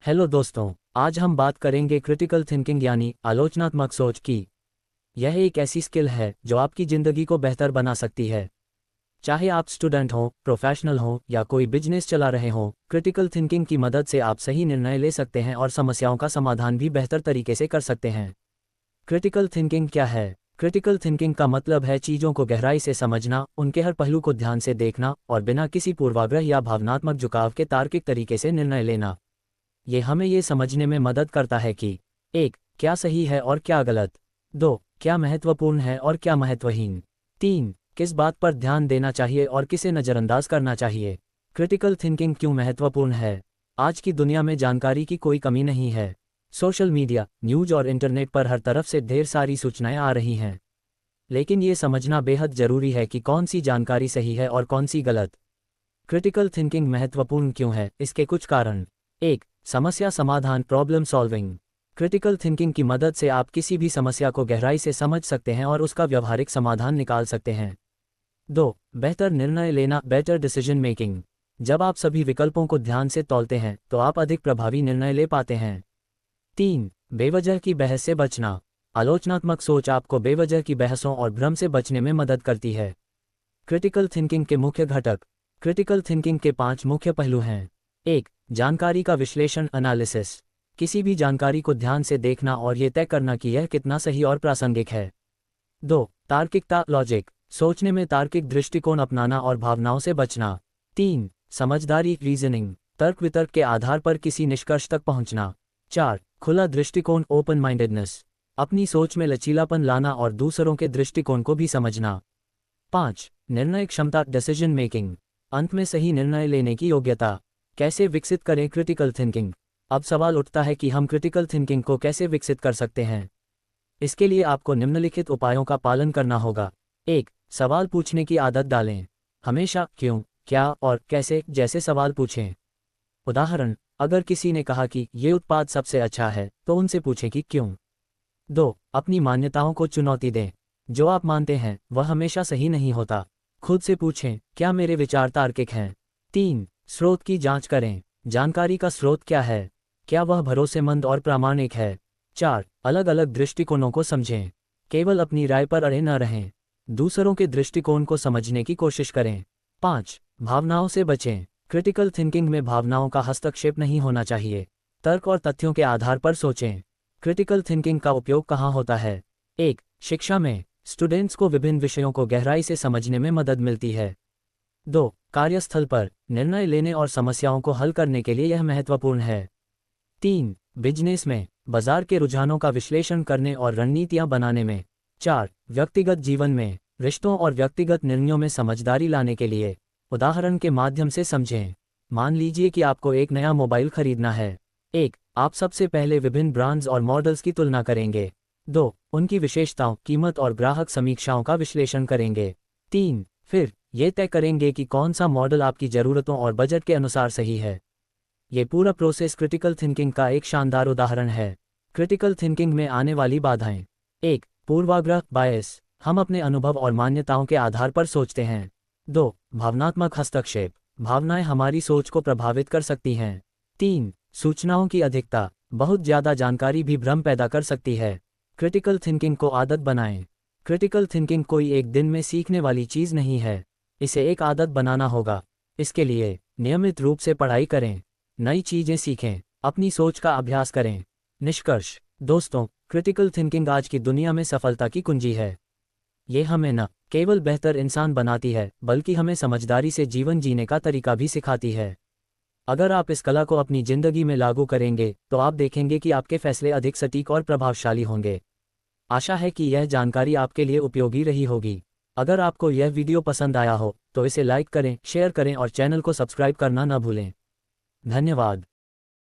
Hello दोस्तों, आज हम बात करेंगे क्रिटिकल थिंकिंग यानी आलोचनात्मक सोच की। यह एक ऐसी स्किल है जो आपकी ज़िंदगी को बेहतर बना सकती है। चाहे आप स्टूडेंट हों, प्रोफेशनल हों या कोई बिजनेस चला रहे हों, क्रिटिकल थिंकिंग की मदद से आप सही निर्णय ले सकते हैं और समस्याओं का समाधान भी बेहतर तरीके से कर सकते हैं। क्रिटिकल थिंकिंग क्या है? क्रिटिकल थिंकिंग का मतलब है चीज़ों को गहराई से समझना, उनके हर पहलू को ध्यान से देखना और बिना किसी पूर्वाग्रह या भावनात्मक झुकाव के तार्किक तरीके से निर्णय लेना। ये हमें ये समझने में मदद करता है कि 1. क्या सही है और क्या गलत। 2. क्या महत्वपूर्ण है और क्या महत्वहीन। 3. किस बात पर ध्यान देना चाहिए और किसे नज़रअंदाज करना चाहिए। क्रिटिकल थिंकिंग क्यों महत्वपूर्ण है? आज की दुनिया में जानकारी की कोई कमी नहीं है। सोशल मीडिया, न्यूज़ और इंटरनेट पर हर तरफ से ढेर सारी सूचनाएं आ रही हैं। लेकिन ये समझना बेहद ज़रूरी है कि कौन सी जानकारी सही है और कौन सी गलत। क्रिटिकल थिंकिंग महत्वपूर्ण क्यों है? इसके कुछ कारण। 1. समस्या समाधान प्रॉब्लम सॉल्विंग। क्रिटिकल थिंकिंग की मदद से आप किसी भी समस्या को गहराई से समझ सकते हैं और उसका व्यावहारिक समाधान निकाल सकते हैं। 2. बेहतर निर्णय लेना बेटर डिसीजन मेकिंग। जब आप सभी विकल्पों को ध्यान से तौलते हैं तो आप अधिक प्रभावी निर्णय ले पाते हैं। 3. बेवजह की बहस से बचना। आलोचनात्मक सोच आपको बेवजह की बहसों और भ्रम से बचने में मदद करती है। क्रिटिकल थिंकिंग के मुख्य घटक। क्रिटिकल थिंकिंग के 5 मुख्य पहलू हैं। 1. जानकारी का विश्लेषण एनालिसिस। किसी भी जानकारी को ध्यान से देखना और ये तय करना कि यह कितना सही और प्रासंगिक है। 2. तार्किकता लॉजिक। सोचने में तार्किक दृष्टिकोण अपनाना और भावनाओं से बचना। 3. समझदारी रीजनिंग। तर्क वितर्क के आधार पर किसी निष्कर्ष तक पहुंचना। 4. खुला दृष्टिकोण ओपन माइंडेडनेस। अपनी सोच में लचीलापन लाना और दूसरों के दृष्टिकोण को भी समझना। 5. निर्णय क्षमता डिसीजन मेकिंग। अंत में सही निर्णय लेने की योग्यता। कैसे विकसित करें क्रिटिकल थिंकिंग? अब सवाल उठता है कि हम क्रिटिकल थिंकिंग को कैसे विकसित कर सकते हैं। इसके लिए आपको निम्नलिखित उपायों का पालन करना होगा। 1. सवाल पूछने की आदत डालें। हमेशा क्यों, क्या और कैसे जैसे सवाल पूछें। उदाहरण, अगर किसी ने कहा कि ये उत्पाद सबसे अच्छा है तो उनसे पूछें कि क्यों। 2. अपनी मान्यताओं को चुनौती दें। जो आप मानते हैं वह हमेशा सही नहीं होता। खुद से पूछें, क्या मेरे विचार तार्किक हैं। 3. स्रोत की जांच करें। जानकारी का स्रोत क्या है? क्या वह भरोसेमंद और प्रामाणिक है? 4. अलग अलग दृष्टिकोणों को समझें। केवल अपनी राय पर अड़े न रहें। दूसरों के दृष्टिकोण को समझने की कोशिश करें। 5. भावनाओं से बचें। क्रिटिकल थिंकिंग में भावनाओं का हस्तक्षेप नहीं होना चाहिए। तर्क और तथ्यों के आधार पर सोचें। क्रिटिकल थिंकिंग का उपयोग कहाँ होता है? 1. शिक्षा में। स्टूडेंट्स को विभिन्न विषयों को गहराई से समझने में मदद मिलती है। 2. कार्यस्थल पर। निर्णय लेने और समस्याओं को हल करने के लिए यह महत्वपूर्ण है। 3. बिजनेस में। बाजार के रुझानों का विश्लेषण करने और रणनीतियां बनाने में। 4. व्यक्तिगत जीवन में। रिश्तों और व्यक्तिगत निर्णयों में समझदारी लाने के लिए। उदाहरण के माध्यम से समझें। मान लीजिए कि आपको एक नया मोबाइल खरीदना है। 1. आप सबसे पहले विभिन्न ब्रांड्स और मॉडल्स की तुलना करेंगे। 2. उनकी विशेषताओं, कीमत और ग्राहक समीक्षाओं का विश्लेषण करेंगे। 3. फिर ये तय करेंगे कि कौन सा मॉडल आपकी ज़रूरतों और बजट के अनुसार सही है। ये पूरा प्रोसेस क्रिटिकल थिंकिंग का एक शानदार उदाहरण है। क्रिटिकल थिंकिंग में आने वाली बाधाएं। 1. पूर्वाग्रह बायस। हम अपने अनुभव और मान्यताओं के आधार पर सोचते हैं। 2. भावनात्मक हस्तक्षेप। भावनाएं हमारी सोच को प्रभावित कर सकती हैं। 3. सूचनाओं की अधिकता। बहुत ज़्यादा जानकारी भी भ्रम पैदा कर सकती है। क्रिटिकल थिंकिंग को आदत बनाएं। क्रिटिकल थिंकिंग कोई एक दिन में सीखने वाली चीज़ नहीं है। इसे एक आदत बनाना होगा। इसके लिए नियमित रूप से पढ़ाई करें, नई चीज़ें सीखें, अपनी सोच का अभ्यास करें। निष्कर्ष। दोस्तों, क्रिटिकल थिंकिंग आज की दुनिया में सफलता की कुंजी है। ये हमें न केवल बेहतर इंसान बनाती है बल्कि हमें समझदारी से जीवन जीने का तरीका भी सिखाती है। अगर आप इस कला को अपनी ज़िंदगी में लागू करेंगे तो आप देखेंगे कि आपके फैसले अधिक सटीक और प्रभावशाली होंगे। आशा है कि यह जानकारी आपके लिए उपयोगी रही होगी। अगर आपको यह वीडियो पसंद आया हो तो इसे लाइक करें, शेयर करें और चैनल को सब्सक्राइब करना न भूलें। धन्यवाद।